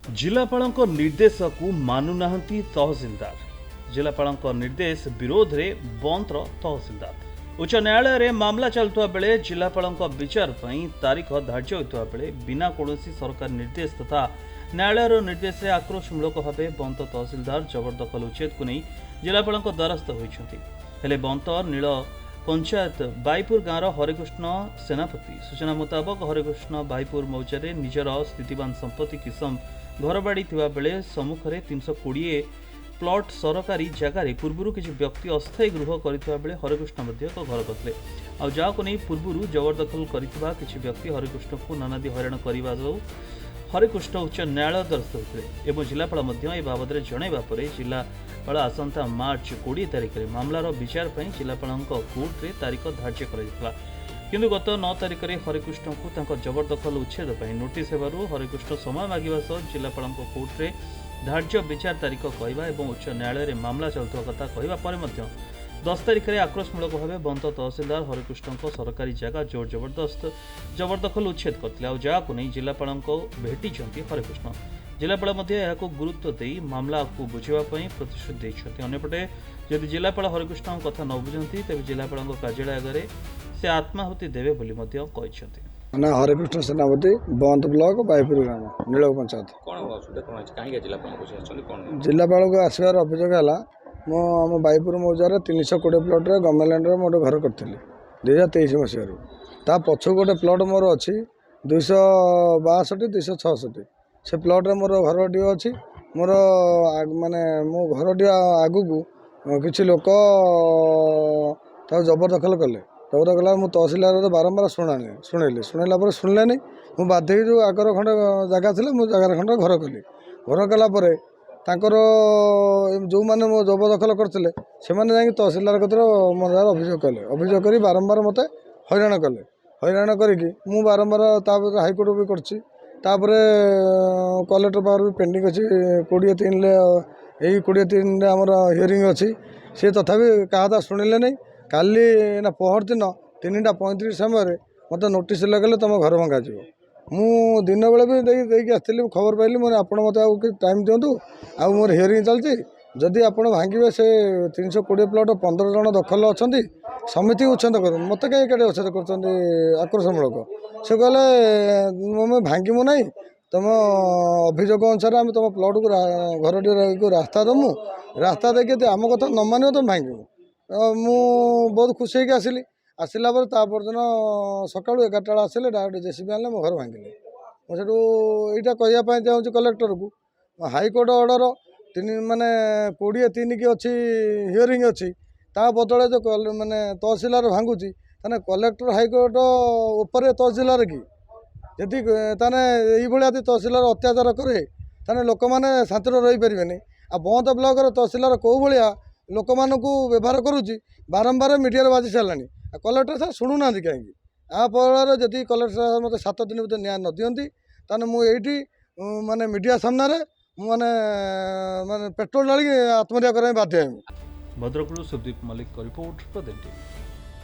जिलापाल निर्देश को मानुनाहांती तहसिलदार। जिलापाल निर्देश विरोध में बंद तहसिलदार। उच्च न्यायालय में मामला चलुवा बेले जिलापाल विचार तारीख धार्य होता बेले बिना कौन सरकार निर्देश तथा न्यायालय निर्देश में आक्रोशमूलक भाव बंद तहसिलदार जबरदखल उच्छेद को नहीं जिलापाल द्वारस्थ होते बंद नील पंचायत बाईपुर गाँव हरिकृष्ण सेनापति सूचना मुताबक हरिकृष्ण बाईपुर मौजारे निजर स्थितिवान संपत्ति किसम घर बाड़ी बेले सम्मुखें 320 प्लॉट सरकारी जगार पूर्व किसी व्यक्ति अस्थायी गृह करथिबा बेले हरिकृष्ण एक घर करते आउ नहीं पूर्व जबरदखल करथिबा किसी व्यक्ति हरिकृष्ण को नानादी हैरान करने जो हरिकृष्ण उच्च न्यायालय द्वारस्थ होते और जिलापाल ए बाबद जनइबा पर जिलापाल आसंता मार्च 20 तारिख में मामलार विचार पर जिलापाल कोर्ट में तारीख धार्य कर किंतु गत 9 तारिख में हरिकृष्ण को जबरदखल उच्छेद नोटिस हेबारु हरिकृष्ण समय मागिबा सह जिलापाल कोर्ट में धार्य विचार तारीख कहवा और उच्च न्यायालय में मामला चलुवा कथा कहवा पर 10 तारिख में आक्रोशमूलक भाव बंद तहसिलदार हरिकृष्ण सरकारी जगह जोर जबरदस्त जबरदखल उच्छेद करते नहीं जिलापाल भेटी हरिकृष्ण जिलापाल गुरुत्व दे मामला को बुझापी प्रतिश्रुति देते अंपटे जदि जिलापाल हरिकृष्ण कथा न बुझती तेज जिलापाल कार्यालय आगे से आत्माहुति देवे बोली कहते ना हरिकृष्ण सेनापति बंद ब्लॉक बाईपुर ग्राम नीलक पंचायत जिलापाल को आसबार अभियोग है आम बाईपुर मौजार 320 प्लॉट गवर्नमेंट लैंड मोटे घर करी 2023 मसीह ता पछू गोटे प्लॉट मोर अच्छी 262 266 से प्लॉट रे मोर घरटी अच्छी मोर माने मो घरटी आगु किसी लोक जबरदखल कले जबरदखल मुझे तहसिलदार बारंबार शुणेली शुणेला शुणिले नहीं मुझे बाध्य जो आगर खंडे जगह थी मुझे जगार खंडे घर कली घर कलापर तांकर जो मैंने मो जबरदखल करते जा तहसिलदार कतर मोर अभियोग कले अभियोग कर बारंबार मत हैरान कले हैरान करी बारंबार हाईकोर्ट भी करछि कलेक्टर पावर भी पेंडिंग अच्छी 23 यही 23 आमर हियरिंग अच्छी सी तथापि क्या शुणिले नहीं काली ना पहर दिन 3:35 समय मत नोटिस लगे तुम घर भंगा जी मु दिन बेले भी देखिए आसती खबर पाइली मैंने आप मत टाइम दिंतु आउ मोर हियरिंग चलती जदि आप भांगे से 320 प्लॉट 15 जन दखल अच्छा समिति उच्छेद कर मत कहीं उच्छेद कर आक्रोशमूलक से कहले मैं भांगीमु ना तुम अभियोग अनुसार आम तुम प्लॉट को घर को रास्ता दमु रास्ता देखिए आम कथा न मान तुम भांगीमु मु बहुत खुशी होगी आसली आसला दिन सका 11टा आसिले डायरेक्ट जेसीबी आने मो घर भांगिले मुझे यहाँ कहवाई चाहूँगी कलेक्टर को हाईकोर्ट ऑर्डर 3 माने 23 की अच्छी हियरिंग अच्छी ता बदले जो माने तहसिलदार भांगुची ताने कलेक्टर हाईकोर्ट उपरे तहसिलदार कि यदि ताने यही तहसिलदार अत्याचार करे ताने लोक मैंने शांति रही पारे आ बंद ब्लॉक तहसिलदार कौ भाया लोक मानू व्यवहार करुच्ची बारंबार मीडिया बाजी सारे कलेक्टर साहब शुणुना कहीं आ फल जदि कलेक्टर साहब मत 7 दिन भितर न्याय न दियंती ताने मुझे माने मीडिया सामने माने माने पेट्रोल डाली आत्महत्या करने बाध्य। भद्रकରୁ सुदीप मलिक रिपोर्ट प्रदेश।